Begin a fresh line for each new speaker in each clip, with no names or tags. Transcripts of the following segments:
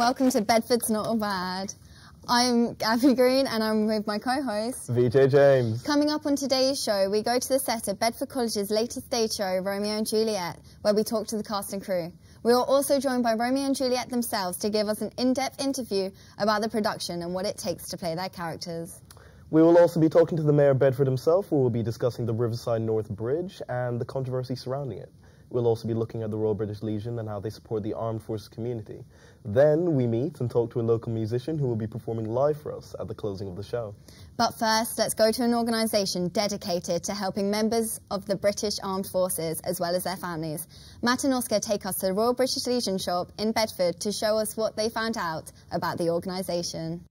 welcome to Bedford's Not All Bad. I'm Gabby Green and I'm with my co-host
VJ James.
Coming up on today's show, we go to the set of Bedford College's latest stage show, Romeo and Juliet, where we talk to the cast and crew. We are also joined by Romeo and Juliet themselves to give us an in-depth interview about the production and what it takes to play their characters.
We will also be talking to the Mayor of Bedford himself, who will be discussing the Riverside Northbridge and the controversy surrounding it. We'll also be looking at the Royal British Legion and how they support the armed forces community. Then we meet and talk to a local musician who will be performing live for us at the closing of the show.
But first, let's go to an organisation dedicated to helping members of the British Armed Forces as well as their families. Matt and Oscar take us to the Royal British Legion shop in Bedford to show us what they found out about the organisation.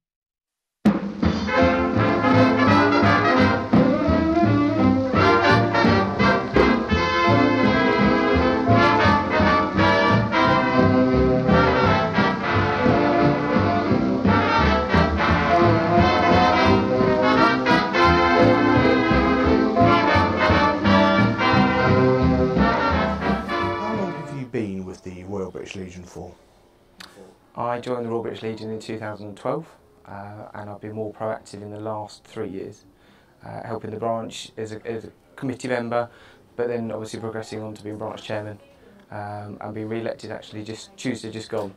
Legion for?
I joined the Royal British Legion in 2012 and I've been more proactive in the last 3 years, helping the branch as a committee member, but then obviously progressing on to being branch chairman and being re-elected actually just Tuesday just gone.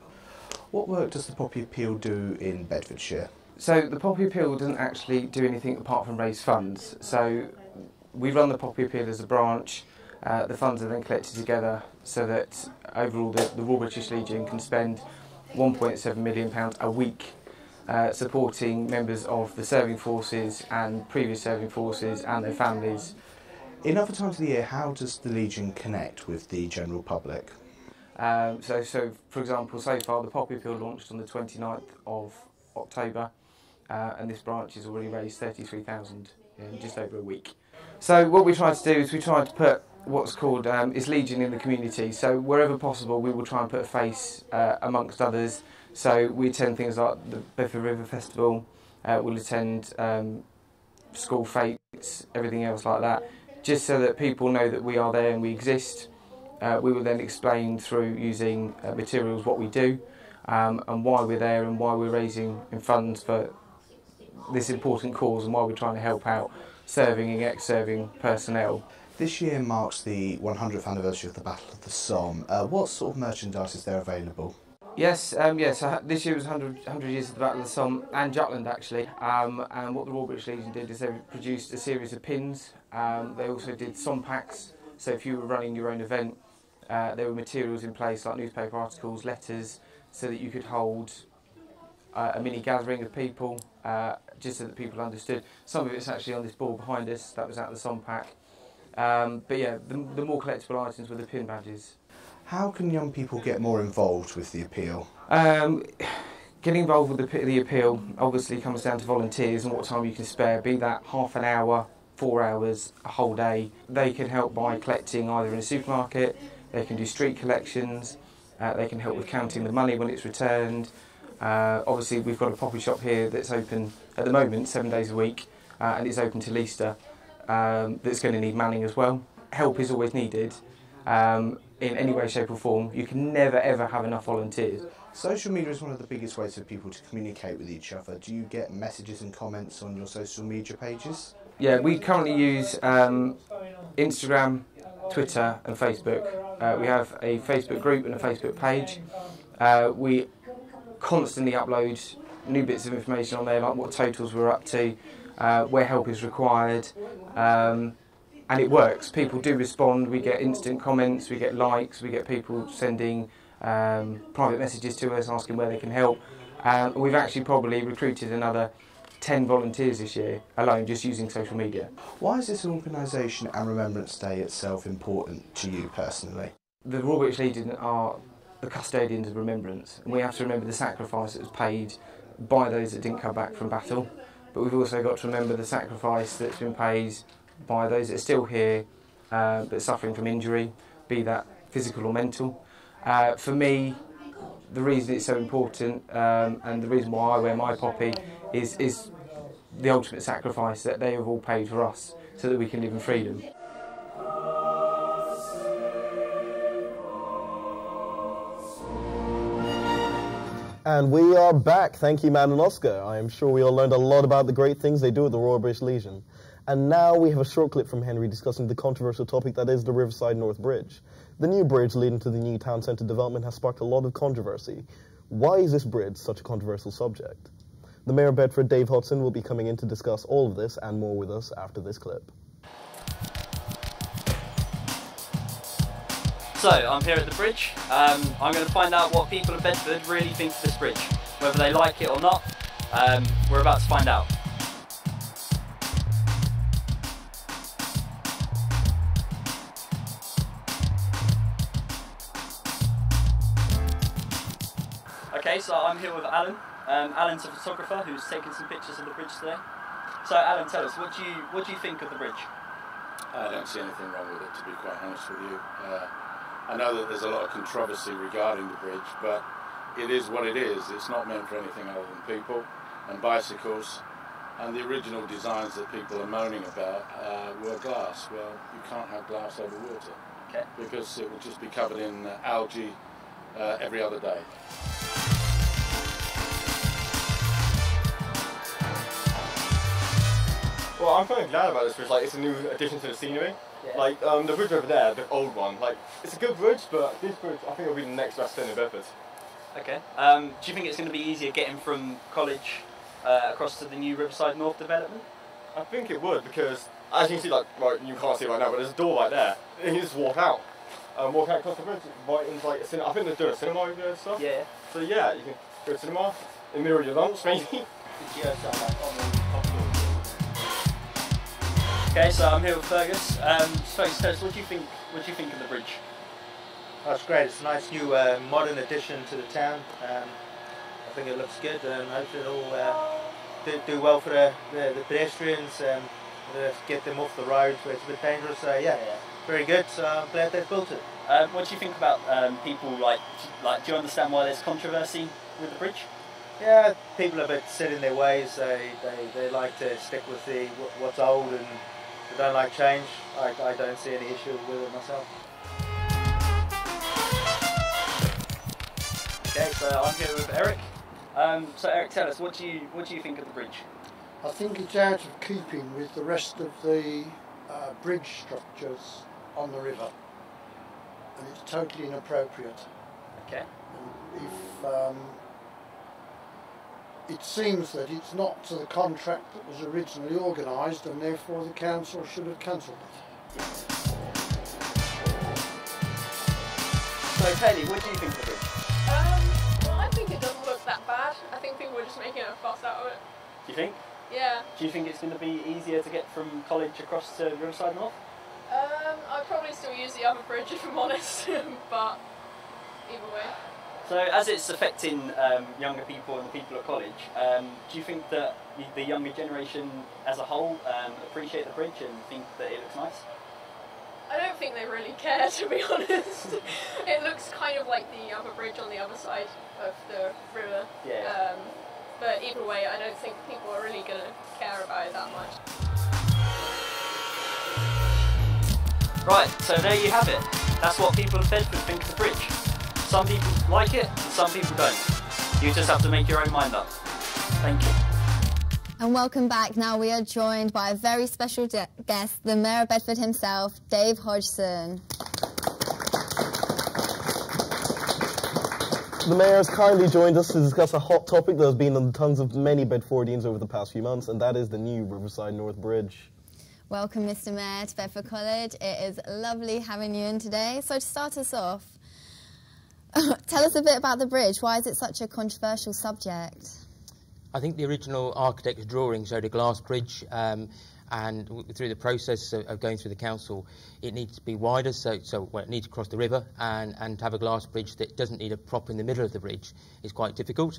What work does the Poppy Appeal do in Bedfordshire?
So the Poppy Appeal doesn't actually do anything apart from raise funds. So we run the Poppy Appeal as a branch. The funds are then collected together so that overall the Royal British Legion can spend £1.7 million a week supporting members of the serving forces and previous serving forces and their families.
In other times of the year, how does the Legion connect with the general public?
So for example, so far the Poppy Appeal launched on the 29th of October and this branch has already raised £33,000 in just over a week. So what we try to do is we try to put what's called is Legion in the community. So wherever possible, we will try and put a face amongst others. So we attend things like the Bedford River Festival. We'll attend school fates, everything else like that, just so that people know that we are there and we exist. We will then explain through using materials what we do and why we're there and why we're raising funds for this important cause and why we're trying to help out serving and ex-serving personnel.
This year marks the 100th anniversary of the Battle of the Somme. What sort of merchandise is there available?
Yes, so this year was 100 years of the Battle of the Somme and Jutland actually. And what the Royal British Legion did is they produced a series of pins. They also did Somme packs, so if you were running your own event, there were materials in place like newspaper articles, letters, so that you could hold a mini gathering of people, just so that people understood. Some of it's actually on this board behind us, that was out of the Somme pack. But yeah, the more collectible items were the pin badges.
How can young people get more involved with the appeal?
Getting involved with the appeal obviously comes down to volunteers and what time you can spare, be that half an hour, 4 hours, a whole day. They can help by collecting either in a supermarket, they can do street collections, they can help with counting the money when it's returned. Obviously we've got a poppy shop here that's open at the moment 7 days a week and it's open till Easter. That's going to need manning as well. Help is always needed in any way, shape or form. You can never ever have enough volunteers.
Social media is one of the biggest ways for people to communicate with each other. Do you get messages and comments on your social media pages?
Yeah, we currently use Instagram, Twitter and Facebook. We have a Facebook group and a Facebook page. We constantly upload new bits of information on there, like what totals we're up to, where help is required, and it works. People do respond, we get instant comments, we get likes, we get people sending private messages to us asking where they can help. We've actually probably recruited another 10 volunteers this year alone just using social media.
Why is this organisation and Remembrance Day itself important to you personally?
The Royal British Legion are the custodians of remembrance and we have to remember the sacrifice that was paid by those that didn't come back from battle. But we've also got to remember the sacrifice that's been paid by those that are still here but suffering from injury, be that physical or mental. For me, the reason it's so important and the reason why I wear my poppy is the ultimate sacrifice that they have all paid for us so that we can live in freedom.
And we are back. Thank you, Matt and Oscar. I am sure we all learned a lot about the great things they do at the Royal British Legion. And now we have a short clip from Henry discussing the controversial topic that is the Riverside Northbridge. The new bridge leading to the new town centre development has sparked a lot of controversy. Why is this bridge such a controversial subject? The Mayor of Bedford, Dave Hodgson, will be coming in to discuss all of this and more with us after this clip.
So, I'm here at the bridge. I'm going to find out what people of Bedford really think of this bridge. Whether they like it or not, we're about to find out. Okay, so I'm here with Alan. Alan's a photographer who's taken some pictures of the bridge today. So Alan, tell us, what do you think of the bridge?
I don't see anything wrong with it, to be quite honest with you. I know that there's a lot of controversy regarding the bridge, but it is what it is. It's not meant for anything other than people and bicycles, and the original designs that people are moaning about were glass. Well, you can't have glass over water,
okay,
because it will just be covered in algae every other day.
Well, I'm kind of glad about this bridge. Like, it's a new addition to the scenery. Yeah. Like, the bridge over there, the old one, like, it's a good bridge, but this bridge, I think it'll be the next best thing in Bedford.
Okay. Do you think it's going to be easier getting from college across to the new Riverside North development?
I think it would, because, as you can see, like, well, you can't see it right now, but there's a door right there, and you just walk out across the bridge, right into, like, a cinema. I think they're doing a cinema over there and stuff.
Yeah.
So, yeah, you can go to the cinema, in the middle of your lunch, maybe.
Okay, so I'm here with Fergus. Fergus, tell us, what do you think of the bridge?
That's great. It's a nice new modern addition to the town. I think it looks good, and hopefully it'll do well for the pedestrians and get them off the road where it's a bit dangerous. So yeah, very good. So I'm glad they've built it.
What do you think about people like? Do you understand why there's controversy with the bridge?
Yeah, people are a bit set in their ways. They like to stick with what's old, and they don't like change. I don't see any issue with it myself.
Okay, so I'm here with Eric. So Eric, tell us, what do you think of the bridge?
I think it's out of keeping with the rest of the bridge structures on the river, and it's totally inappropriate.
Okay.
And if it seems that it's not to the contract that was originally organised, and therefore the council should have cancelled it.
So Kaylee, what do you think of the bridge?
Well, I think it doesn't look that bad. I think people were just making a fuss out of it.
Do you think?
Yeah.
Do you think it's going to be easier to get from college across to Riverside North?
I'd probably still use the other bridge if I'm honest, but either way.
So as it's affecting younger people and the people at college, do you think that the younger generation as a whole appreciate the bridge and think that it looks nice?
I don't think they really care, to be honest. It looks kind of like the other bridge on the other side of the river.
Yeah.
But either way, I don't think people are really going to care about it that much.
Right, so there you have it. That's what people of Bedford think of the bridge. Some people like it, and some people don't. You just have to make your own mind up. Thank you.
And welcome back. Now we are joined by a very special guest, the Mayor of Bedford himself, Dave Hodgson.
The Mayor has kindly joined us to discuss a hot topic that has been on the tongues of many Bedfordians over the past few months, and that is the new Riverside North Bridge.
Welcome, Mr. Mayor, to Bedford College. It is lovely having you in today. So to start us off, tell us a bit about the bridge. Why is it such a controversial subject?
I think the original architect's drawing showed a glass bridge, and through the process of going through the council, it needs to be wider, so it needs to cross the river, and to have a glass bridge that doesn't need a prop in the middle of the bridge is quite difficult,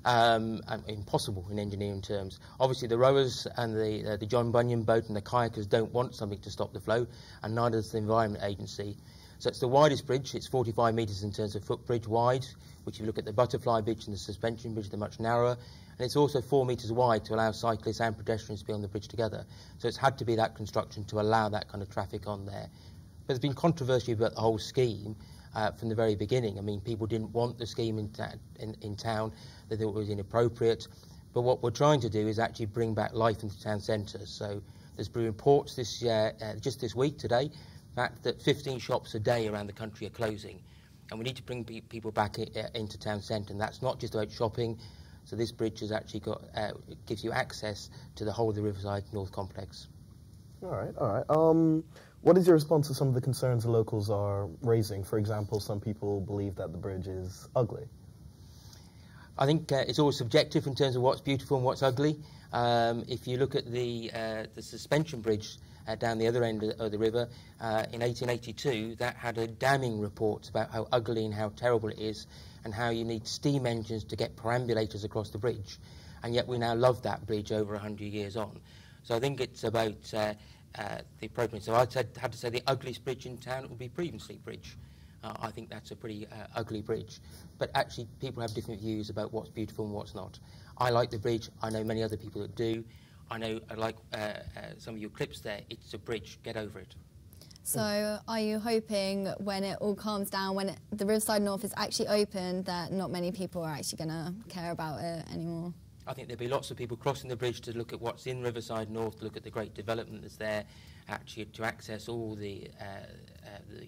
and impossible in engineering terms. Obviously, the rowers and the John Bunyan boat and the kayakers don't want something to stop the flow, and neither does the Environment Agency. So it's the widest bridge. It's 45 metres in terms of footbridge wide, which if you look at the butterfly bridge and the suspension bridge, they're much narrower. And it's also 4 metres wide to allow cyclists and pedestrians to be on the bridge together. So it's had to be that construction to allow that kind of traffic on there. But there's been controversy about the whole scheme, from the very beginning. I mean, people didn't want the scheme in town, they thought it was inappropriate. But what we're trying to do is actually bring back life into town centres. So there's been reports this year, just this week today, that 15 shops a day around the country are closing. And we need to bring people back into town centre, and that's not just about shopping. So this bridge has actually got gives you access to the whole of the Riverside North complex.
All right. What is your response to some of the concerns the locals are raising? For example, some people believe that the bridge is ugly.
I think it's always subjective in terms of what's beautiful and what's ugly. If you look at the suspension bridge down the other end of the river in 1882, that had a damning report about how ugly and how terrible it is, and how you need steam engines to get perambulators across the bridge. And yet we now love that bridge over 100 years on. So I think it's about the appropriate. So I'd have to say the ugliest bridge in town would be Street Bridge. I think that's a pretty ugly bridge. But actually, people have different views about what's beautiful and what's not. I like the bridge. I know many other people that do. I know, like some of your clips there, it's a bridge. Get over it.
So are you hoping when it all calms down, when the Riverside North is actually open, that not many people are actually going to care about it anymore?
I think there'll be lots of people crossing the bridge to look at what's in Riverside North, to look at the great development that's there, actually to access all the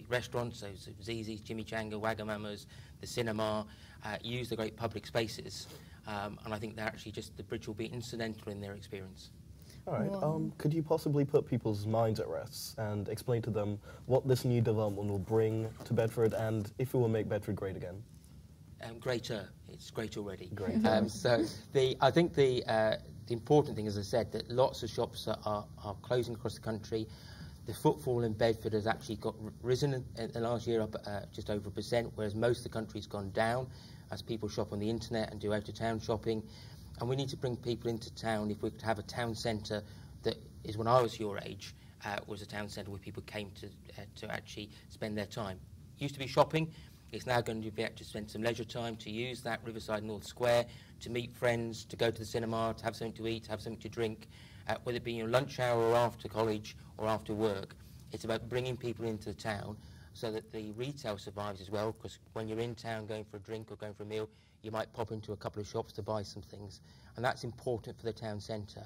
restaurants, so Zizi's, Jimmy Changa, Wagamama's, the cinema, use the great public spaces. And I think that actually just the bridge will be incidental in their experience.
All right. Could you possibly put people's minds at rest and explain to them what this new development will bring to Bedford and if it will make Bedford great again?
Greater. It's great already.
Great.
So I think the important thing, as I said, that lots of shops are closing across the country. The footfall in Bedford has actually risen in the last year up just over 1%, whereas most of the country's gone down as people shop on the internet and do out-of-town shopping. And we need to bring people into town. If we could have a town centre that is, when I was your age, was a town centre where people came to actually spend their time. Used to be shopping. It's now going to be able to spend some leisure time, to use that Riverside North Square, to meet friends, to go to the cinema, to have something to eat, to have something to drink, whether it be in your lunch hour or after college or after work. It's about bringing people into the town so that the retail survives as well, because when you're in town going for a drink or going for a meal, you might pop into a couple of shops to buy some things, and that's important for the town centre.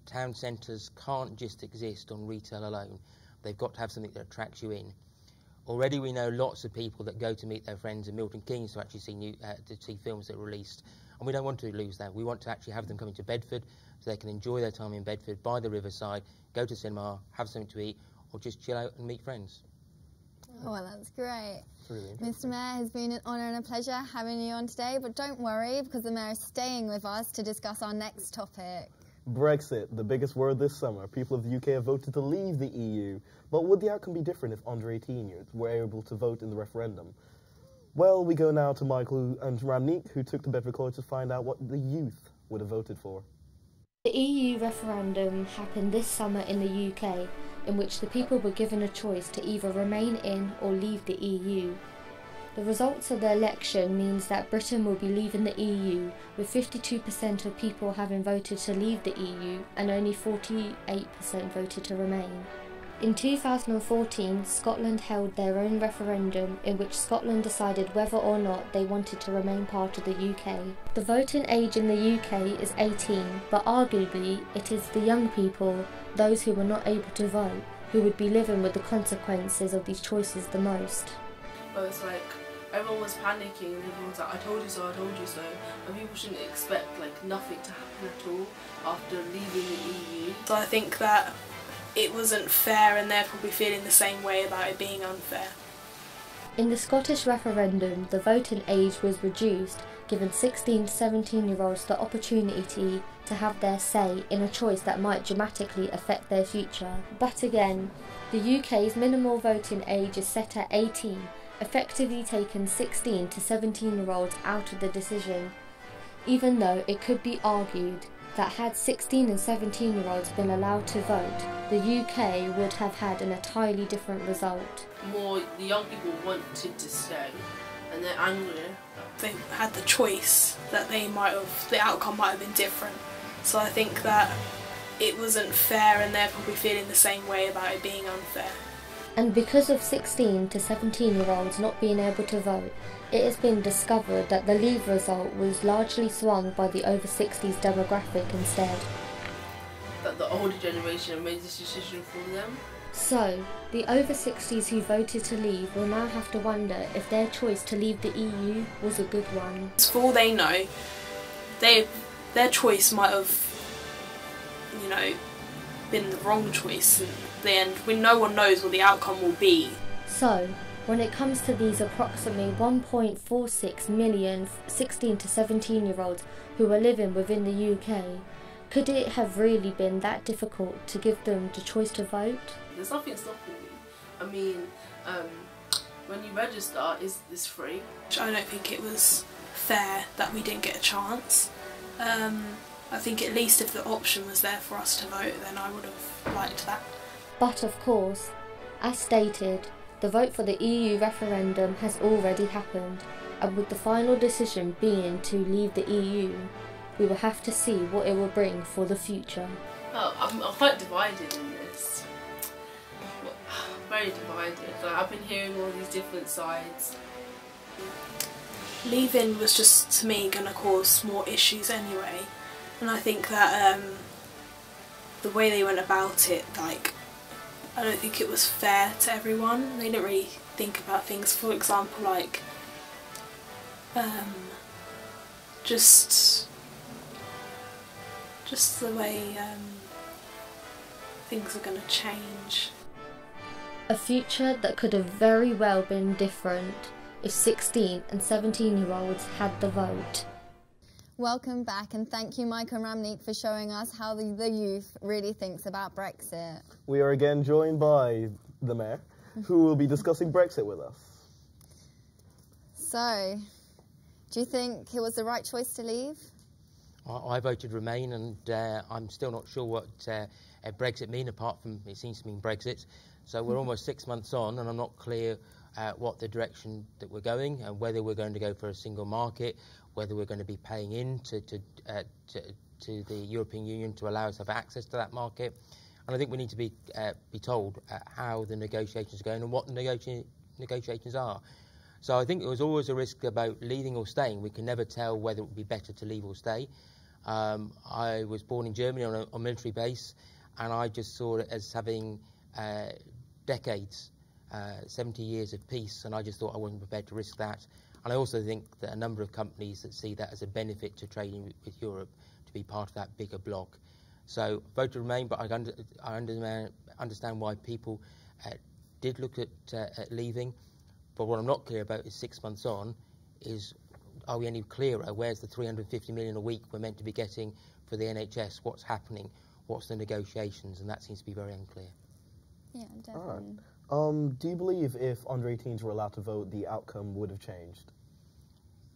Town centres can't just exist on retail alone. They've got to have something that attracts you in. Already we know lots of people that go to meet their friends in Milton Keynes to actually see films that are released, and we don't want to lose that. We want to actually have them coming to Bedford so they can enjoy their time in Bedford, by the riverside, go to cinema, have something to eat, or just chill out and meet friends.
Oh, well, that's great.
Really
Mr. Mayor, has been an honour and a pleasure having you on today, but don't worry, because the Mayor is staying with us to discuss our next topic.
Brexit, the biggest word this summer. People of the UK have voted to leave the EU. But would the outcome be different if under 18 years were able to vote in the referendum? Well, we go now to Michael and Ramneek, who took to Bedford College to find out what the youth would have voted for.
The EU referendum happened this summer in the UK, in which the people were given a choice to either remain in or leave the EU. The results of the election means that Britain will be leaving the EU, with 52% of people having voted to leave the EU and only 48% voted to remain. In 2014, Scotland held their own referendum in which Scotland decided whether or not they wanted to remain part of the UK. The voting age in the UK is 18, but arguably it is the young people, those who were not able to vote, who would be living with the consequences of these choices the most.
But it's like, everyone was panicking and everyone's like, I told you so, and people shouldn't expect like nothing to happen at all after leaving the EU.
So I think that it wasn't fair and they're probably feeling the same way about it being unfair.
In the Scottish referendum, the voting age was reduced, giving 16 to 17-year-olds the opportunity to have their say in a choice that might dramatically affect their future. But again, the UK's minimal voting age is set at 18, effectively taking 16 to 17-year-olds out of the decision, even though it could be argued that had 16 and 17-year-olds been allowed to vote, the UK would have had an entirely different result.
The young people wanted to stay, and they're angry.
They had the choice that the outcome might have been different. So I think that it wasn't fair and they're probably feeling the same way about it being unfair.
And because of 16 to 17-year-olds not being able to vote, it has been discovered that the Leave result was largely swung by the over 60s demographic instead.
That the older generation made this decision for them.
So, the over 60s who voted to leave will now have to wonder if their choice to leave the EU was a good one.
For all they know, their choice might have, you know, been the wrong choice in the end, when no one knows what the outcome will be.
So, when it comes to these approximately 1.46 million 16 to 17-year-olds who are living within the UK, could it have really been that difficult to give them the choice to vote?
There's nothing stopping you. I mean, when you register, it's free.
I don't think it was fair that we didn't get a chance. I think at least if the option was there for us to vote, then I would have liked that.
But of course, as stated, the vote for the EU referendum has already happened, and with the final decision being to leave the EU, we will have to see what it will bring for the future.
Oh, I'm quite divided in this. Very divided. Like, I've been hearing all these different sides.
Leaving was just, to me, going to cause more issues anyway. And I think that the way they went about it, like, I don't think it was fair to everyone. They didn't really think about things, for example, like, just the way things are going to change.
A future that could have very well been different if 16 and 17-year-olds had the vote.
Welcome back, and thank you, Mike and Ramnik, for showing us how the youth really thinks about Brexit.
We are again joined by the Mayor, who will be discussing Brexit with us.
So, do you think it was the right choice to leave?
I voted Remain, and I'm still not sure what Brexit means, apart from it seems to mean Brexit. So we're almost 6 months on, and I'm not clear what the direction that we're going, and whether we're going to go for a single market, whether we're going to be paying in to the European Union to allow us to have access to that market. And I think we need to be told how the negotiations are going and what the negotiations are. So I think it was always a risk about leaving or staying. We can never tell whether it would be better to leave or stay. I was born in Germany on a military base, and I just saw it as having decades, 70 years of peace, and I just thought I wasn't prepared to risk that. And I also think that a number of companies that see that as a benefit to trading with Europe to be part of that bigger bloc. So vote to Remain, but I understand why people did look at leaving. But what I'm not clear about is 6 months on is, are we any clearer? Where's the 350 million a week we're meant to be getting for the NHS? What's happening? What's the negotiations? And that seems to be very unclear.
Yeah, definitely.
Do you believe if under 18s were allowed to vote, the outcome would have changed?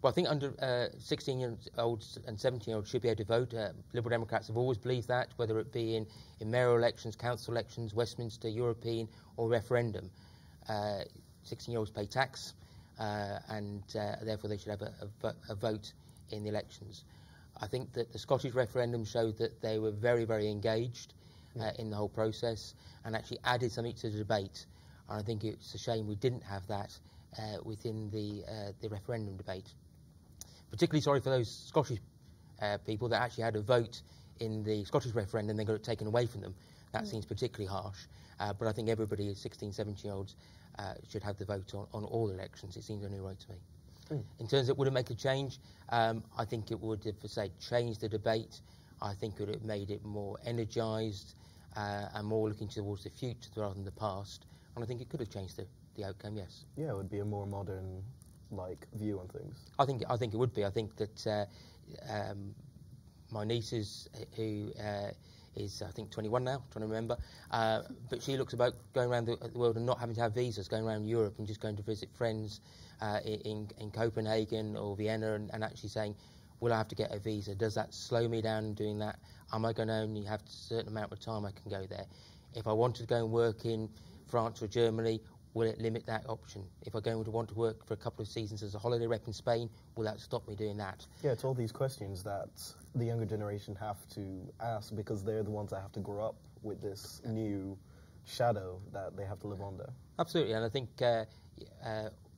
Well, I think under 16-year-olds and 17-year-olds should be able to vote. Liberal Democrats have always believed that, whether it be in mayoral elections, council elections, Westminster, European or referendum. 16-year-olds pay tax, and therefore they should have a vote in the elections. I think that the Scottish referendum showed that they were very, very engaged in the whole process and actually added something to the debate. And I think it's a shame we didn't have that within the referendum debate. Particularly sorry for those Scottish people that actually had a vote in the Scottish referendum, then got it taken away from them. That seems particularly harsh. But I think everybody, 16, 17-year-olds, should have the vote on all elections. It seems only right to me. In terms of would it make a change, I think it would have, say, changed the debate. I think it would have made it more energised and more looking towards the future rather than the past. And I think it could have changed the outcome, yes.
Yeah, it would be a more modern view on things.
I think it would be. I think that my niece who is I think 21 now, trying to remember, but she looks about going around the world and not having to have visas, going around Europe and just going to visit friends in Copenhagen or Vienna and actually saying, will I have to get a visa? Does that slow me down in doing that? Am I going to only have a certain amount of time I can go there? If I wanted to go and work in France or Germany, will it limit that option? If I want to work for a couple of seasons as a holiday rep in Spain, will that stop me doing that?
Yeah, it's all these questions that the younger generation have to ask because they're the ones that have to grow up with this new shadow that they have to live under.
Absolutely, and I think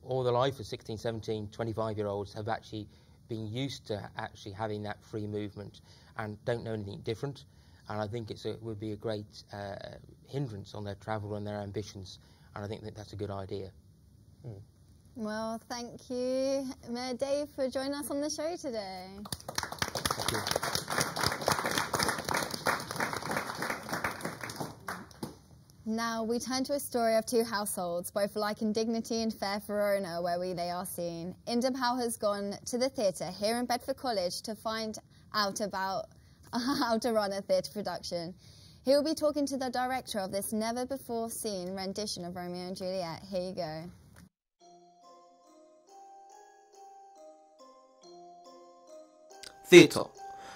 all the life of 16, 17, 25-year-olds have actually been used to actually having that free movement and don't know anything different. And I think it would be a great hindrance on their travel and their ambitions. And I think that's a good idea.
Mm.
Well, thank you, Mayor Dave, for joining us on the show today.
Thank you.
Now we turn to a story of two households, both alike in dignity and fair Verona, where they are seen. Indapal has gone to the theatre here in Bedford College to find out about how to run a theatre production. He will be talking to the director of this never-before-seen rendition of Romeo and Juliet. Here you go.
Theatre,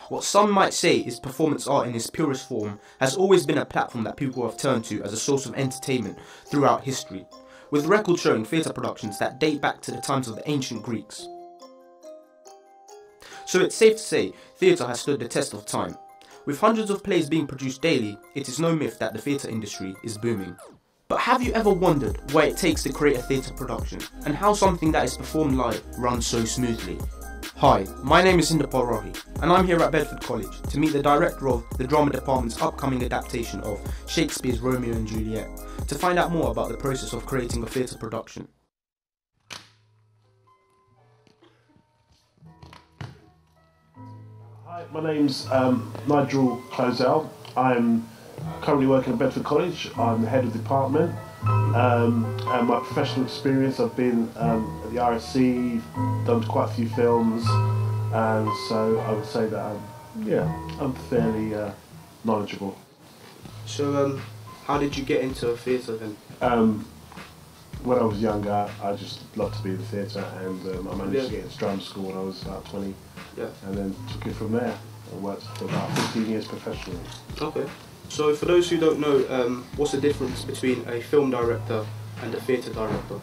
what some might say is performance art in its purest form, has always been a platform that people have turned to as a source of entertainment throughout history, with records showing theatre productions that date back to the times of the ancient Greeks. So it's safe to say theatre has stood the test of time. With hundreds of plays being produced daily, it is no myth that the theatre industry is booming. But have you ever wondered what it takes to create a theatre production, and how something that is performed live runs so smoothly? Hi, my name is Indapal Rohi, and I'm here at Bedford College to meet the director of the drama department's upcoming adaptation of Shakespeare's Romeo and Juliet, to find out more about the process of creating a theatre production.
Hi, my name's Nigel Closell. I'm currently working at Bedford College. I'm the head of the department. And my professional experience, I've been at the RSC, done quite a few films, and so I would say that I'm fairly knowledgeable.
So how did you get into theatre then?
When I was younger, I just loved to be in the theatre, and I managed to get into drama school when I was about 20, and then took it from there. I worked for about 15 years professionally.
Okay. So for those who don't know, what's the difference between a film director and a theatre director?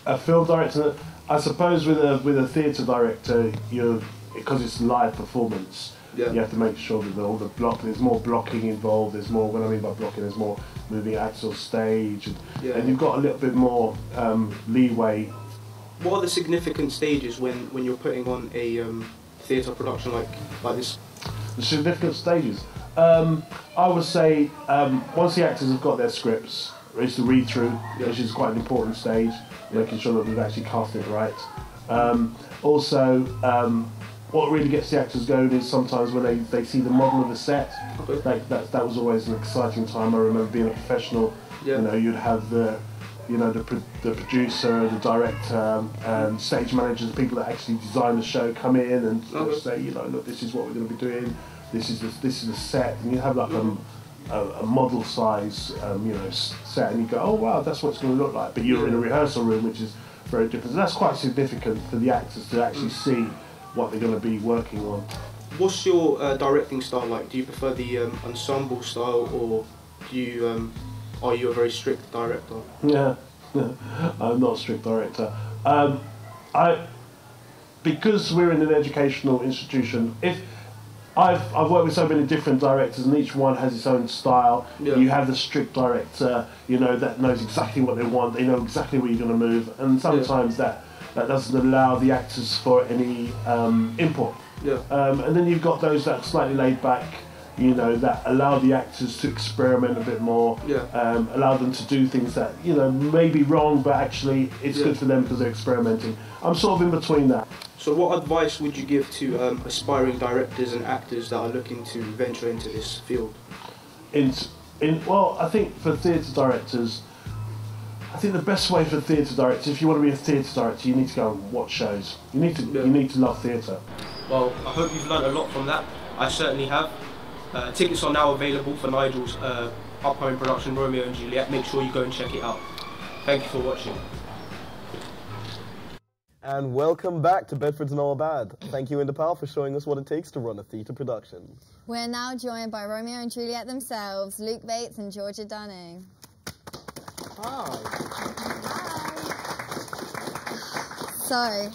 A film director, I suppose with a theatre director, because it's live performance, you have to make sure that all the there's more blocking involved, there's more, what I mean by blocking, there's more moving acts on stage, and you've got a little bit more leeway.
What are the significant stages when you're putting on a theatre production like this?
The significant stages? I would say once the actors have got their scripts, it's the read-through, which is quite an important stage, making sure that we've actually cast it right. Also, what really gets the actors going is sometimes when they see the model of the set. That was always an exciting time. I remember being a professional. You know, you'd have the producer, the director, and stage managers, the people that actually design the show, come in and say, look, this is what we're going to be doing. This is the set, and you have like a model size, set, and you go, oh wow, that's what it's going to look like. But you're in a rehearsal room, which is very different. So that's quite significant for the actors to actually see what they're going to be working on.
What's your directing style like? Do you prefer the ensemble style, or do you are you a very strict director?
Yeah, I'm not a strict director. Because we're in an educational institution, I've worked with so many different directors, and each one has its own style. You have the strict director, that knows exactly what they want. They know exactly where you're going to move, and sometimes that doesn't allow the actors for any input. And then you've got those that are slightly laid back, that allow the actors to experiment a bit more, allow them to do things that may be wrong, but actually it's good for them because they're experimenting. I'm sort of in between that.
So what advice would you give to aspiring directors and actors that are looking to venture into this field?
Well, I think for theatre directors, I think the best way for theatre directors, if you want to be a theatre director, you need to go and watch shows. You need to love theatre.
Well, I hope you've learned a lot from that. I certainly have. Tickets are now available for Nigel's upcoming production, Romeo and Juliet. Make sure you go and check it out. Thank you for watching.
And welcome back to Bedford's Not All Bad. Thank you, Indapal, for showing us what it takes to run a theatre production.
We're now joined by Romeo and Juliet themselves, Luke Bates and Georgia Dunning.
Hi.
So,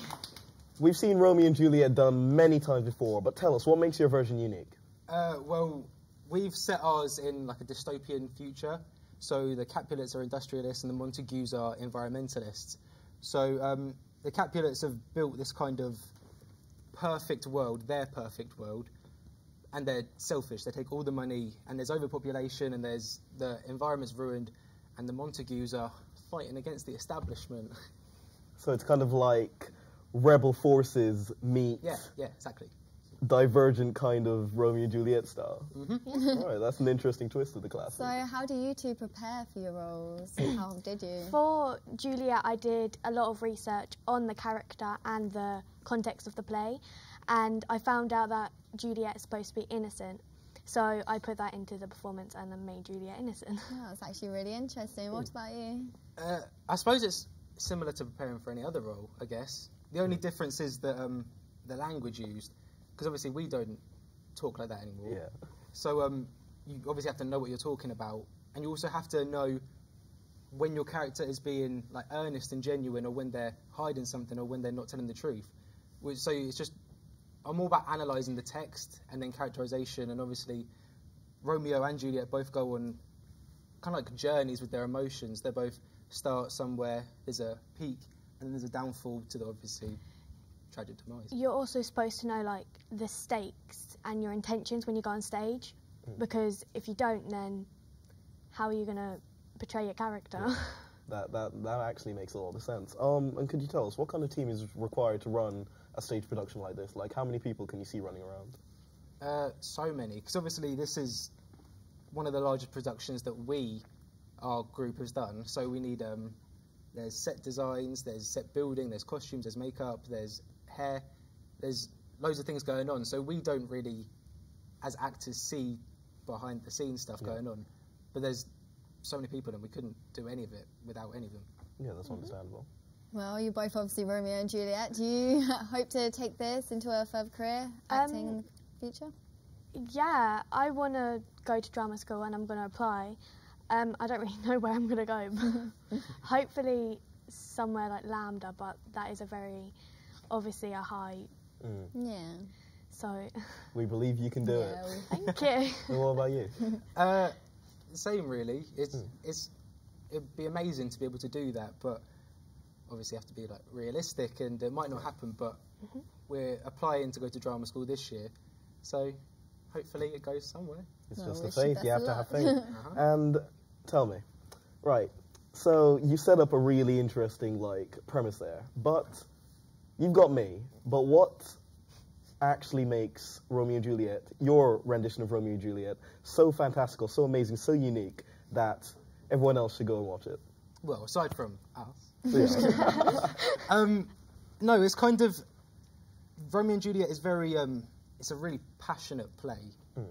we've seen Romeo and Juliet done many times before, but tell us, what makes your version unique?
Well, we've set ours in like a dystopian future,
So the Capulets are industrialists and the Montagues are environmentalists. So the Capulets have built this kind of perfect world, their perfect world, and they're selfish. They take all the money, and there's overpopulation, and the environment's ruined, and the Montagues are fighting against the establishment.
So it's kind of like rebel forces meet...
Yeah, exactly.
Divergent kind of Romeo and Juliet style.
Mm-hmm.
All right, that's an interesting twist of the classic.
So how do you two prepare for your roles? How did you?
For Juliet, I did a lot of research on the character and the context of the play, and I found out that Juliet is supposed to be innocent. So I put that into the performance and then made Juliet innocent.
Yeah, that's actually really interesting. What about you?
I suppose it's similar to preparing for any other role, I guess. The only difference is that the language used, because obviously we don't talk like that anymore.
Yeah.
So you obviously have to know what you're talking about, and you also have to know when your character is being like earnest and genuine, or when they're hiding something, or when they're not telling the truth. So it's just, I'm all about analysing the text and then characterisation, and obviously Romeo and Juliet both go on kind of like journeys with their emotions. They both start somewhere, there's a peak, and then there's a downfall to the obviously tragic demise.
You're also supposed to know like the stakes and your intentions when you go on stage, because if you don't, then how are you going to portray your character?
Yeah. That actually makes a lot of sense. And could you tell us what kind of team is required to run a stage production like this? Like, how many people can you see running around?
So many, because obviously this is one of the largest productions that our group has done. So we need there's set designs, there's set building, there's costumes, there's makeup, there's hair, there's loads of things going on. So we don't really, as actors, see behind the scenes stuff going on. But there's so many people, and we couldn't do any of it without any of them.
Yeah, that's understandable.
Well, you're both obviously Romeo and Juliet. Do you hope to take this into a further career, acting in the future?
Yeah, I want to go to drama school and I'm going to apply. I don't really know where I'm going to go, but hopefully somewhere like Lambda, but that is obviously a high...
Yeah.
So...
We believe you can do it.
Thank you.
And what about you?
Same, really. It'd be amazing to be able to do that, but obviously have to be like realistic, and it might not happen, but we're applying to go to drama school this year, so hopefully it goes somewhere.
It's just the faith, you have to have faith. And tell me, right, so you set up a really interesting premise there, but you've got me, but what actually makes Romeo and Juliet, your rendition of Romeo and Juliet, so fantastical, so amazing, so unique that everyone else should go and watch it?
Well, aside from us.
Yeah.
No, it's kind of... Romeo and Juliet is very... it's a really passionate play.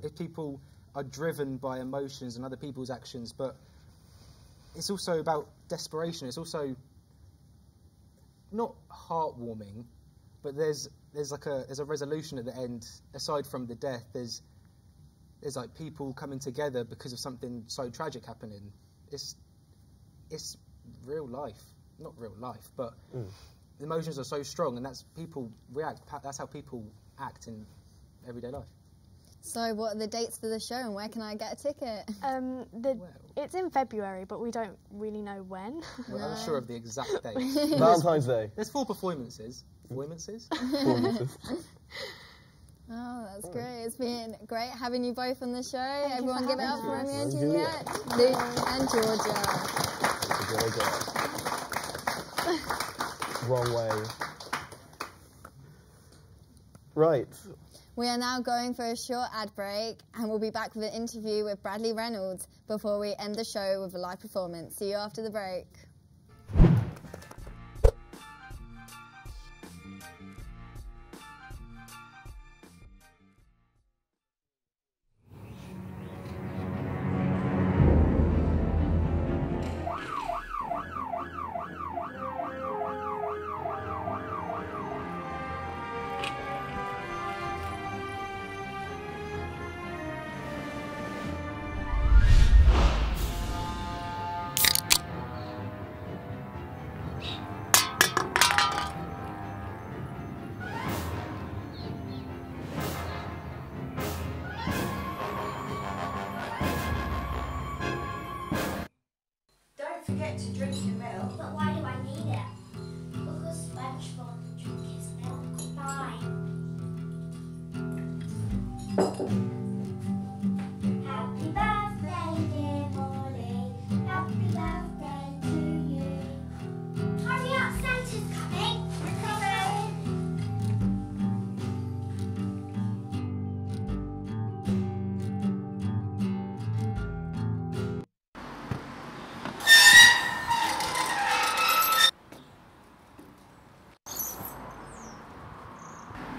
If people are driven by emotions and other people's actions, but it's also about desperation. It's also not heartwarming, but there's a resolution at the end. Aside from the death, there's like people coming together because of something so tragic happening. It's real life, not real life, but the emotions are so strong, and that's people react. That's how people act in everyday life.
So, what are the dates for the show, and where can I get a ticket?
It's in February, but we don't really know when.
We're unsure of the exact date.
Valentine's Day.
There's 4 performances. Performances?
Oh, that's great. It's been great having you both on the show. Everyone give it up for Romeo and
Juliet.
Luke and Georgia.
Wrong way. Right.
We are now going for a short ad break, and we'll be back with an interview with Bradley Reynolds before we end the show with a live performance. See you after the break.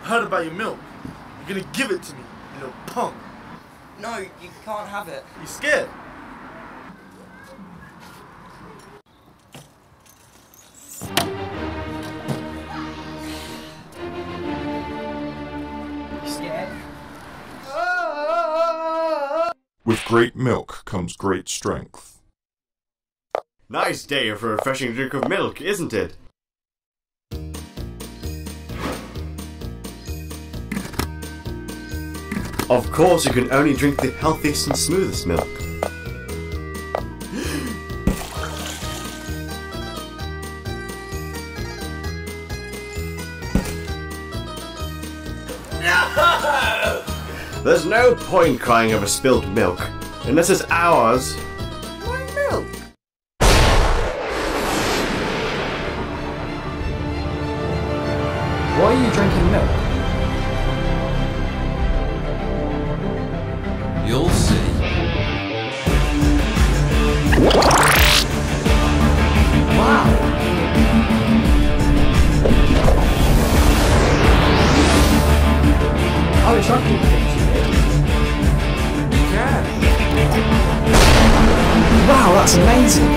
Heard about your milk. You're gonna give it to me, you little punk.
No, you can't have it.
You scared?
You scared?
With great milk comes great strength.
Nice day for a refreshing drink of milk, isn't it? Of course, you can only drink the healthiest and smoothest milk. No! There's no point crying over spilled milk, unless it's ours. My milk.
Why are you drinking milk?
You'll see.
Wow! I wish I could drink it.
You can.
Wow, that's amazing!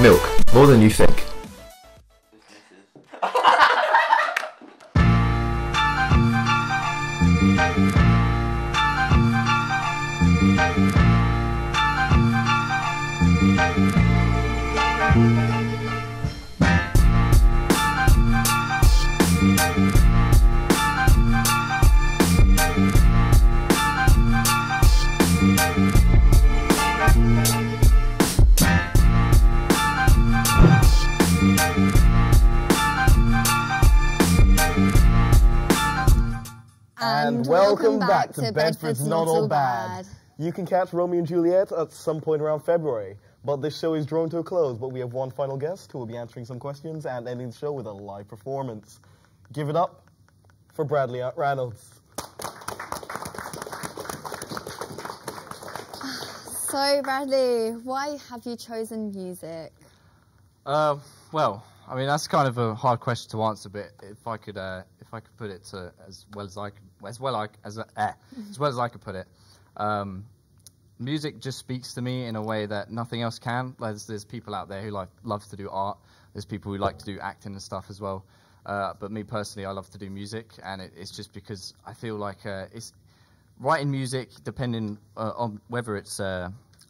Milk, more than you think.
And welcome back to Bedford's Not All Bad. You can catch Romeo and Juliet at some point around February. But this show is drawn to a close, but we have one final guest who will be answering some questions and ending the show with a live performance. Give it up for Bradley Reynolds.
So, Bradley, why have you chosen music?
Well, I mean that's kind of a hard question to answer, but if I could put it to as well as I could put it, music just speaks to me in a way that nothing else can. There's people out there who love to do art. There's people who like to do acting and stuff as well. But me personally, I love to do music, and it's just because I feel like it's writing music, depending on whether it's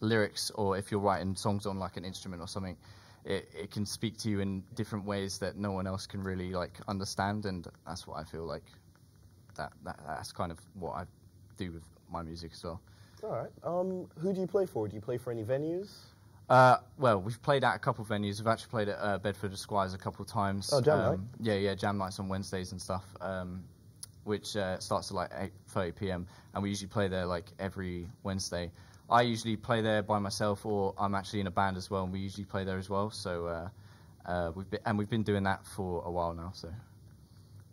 lyrics or if you're writing songs on like an instrument or something. It can speak to you in different ways that no one else can really like understand, and that's what I feel like. that's kind of what I do with my music as well.
All right. Who do you play for? Do you play for any venues?
Well, we've played at a couple of venues. We've actually played at Bedford Squires a couple of times.
Oh, jam night?
Yeah, jam nights on Wednesdays and stuff, which starts at like 8:30 p.m. and we usually play there like every Wednesday. I usually play there by myself, or I'm actually in a band as well, and we usually play there as well. So we've been doing that for a while now. So.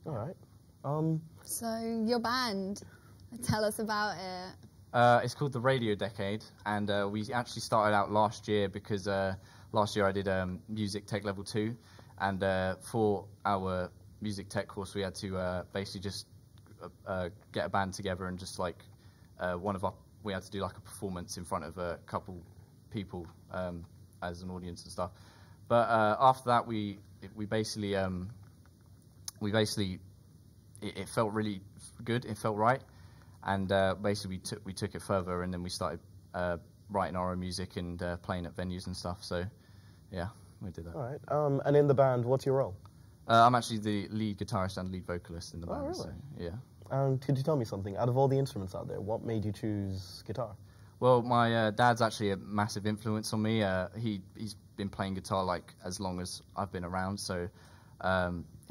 All right.
So your band, tell us about it.
It's called the Radio Decade, and we actually started out last year because last year I did Music Tech Level 2, and for our Music Tech course we had to basically just get a band together and just like we had to do like a performance in front of a couple people as an audience and stuff. But after that we basically it felt really good. It felt right. And basically we took it further, and then we started writing our own music and playing at venues and stuff. So, yeah, we did that.
All right. And in the band, what's your role?
I'm actually the lead guitarist and lead vocalist in the band.
Oh, really?
So, yeah.
Could you tell me something? Out of all the instruments out there, what made you choose guitar?
Well, my dad's actually a massive influence on me. He's been playing guitar like as long as I've been around, so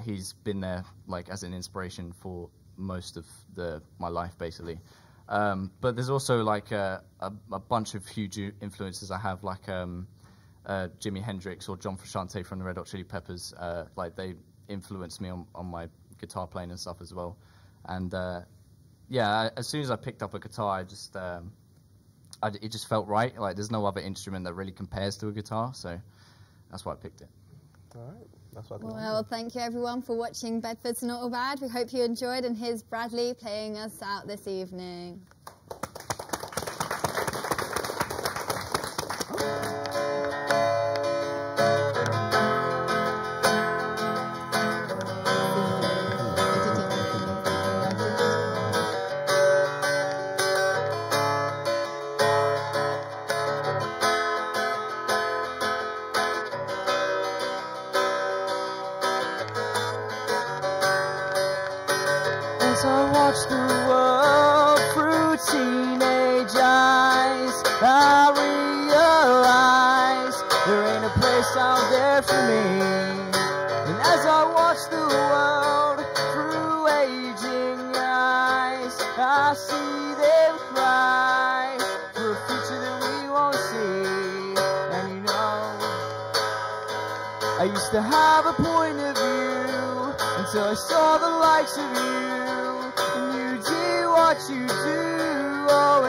he's been there like as an inspiration for most of my life, basically. But there's also like a bunch of huge influences I have, like Jimi Hendrix or John Frusciante from the Red Hot Chili Peppers. Like they influenced me on my guitar playing and stuff as well. And yeah, as soon as I picked up a guitar, it just felt right. Like there's no other instrument that really compares to a guitar, so that's why I picked it.
All right. That's what
Well, thank you everyone for watching Bedford's Not All Bad. We hope you enjoyed, and here's Bradley playing us out this evening.
As I watch the world through teenage eyes, I realize there ain't a place out there for me. And as I watch the world through aging eyes, I see them cry for a future that we won't see. And you know, I used to have a point of view until I saw the likes of you. What you do, oh,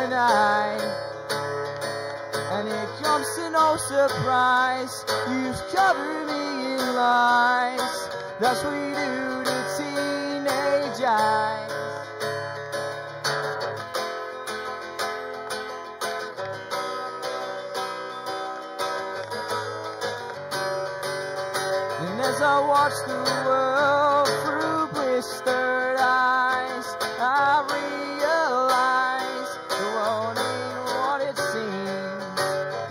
and it comes to no surprise, you've covered me in lies. That's what you do to teenage eyes. And as I watch the world through blistered eyes, I realize the world ain't what it seems.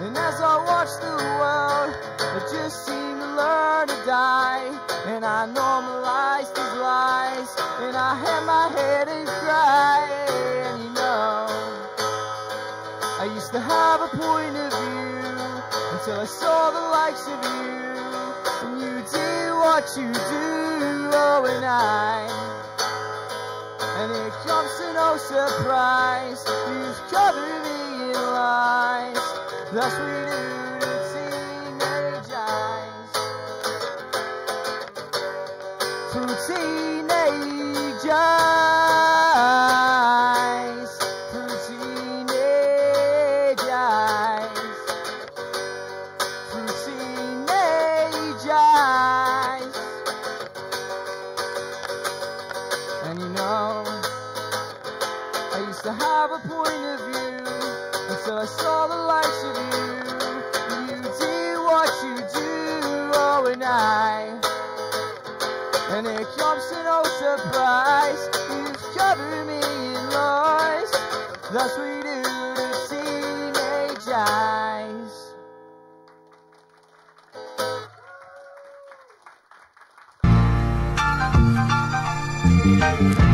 And as I watch the world, I just seem to learn to die. And I normalize these lies, and I hang my head and cry. And you know, I used to have a point of view until I saw the likes of you. And you do what you do, oh, and it comes to no surprise, you've covered me in lies. That's what you do to teenage eyes. Through teenage eyes. Through teenage eyes. Through teenage eyes. And you know, I used to have a point of view until I saw the likes of you. You do what you do, oh, and it comes to no surprise, you've covered me in lies. That's what you do to teenage eyes.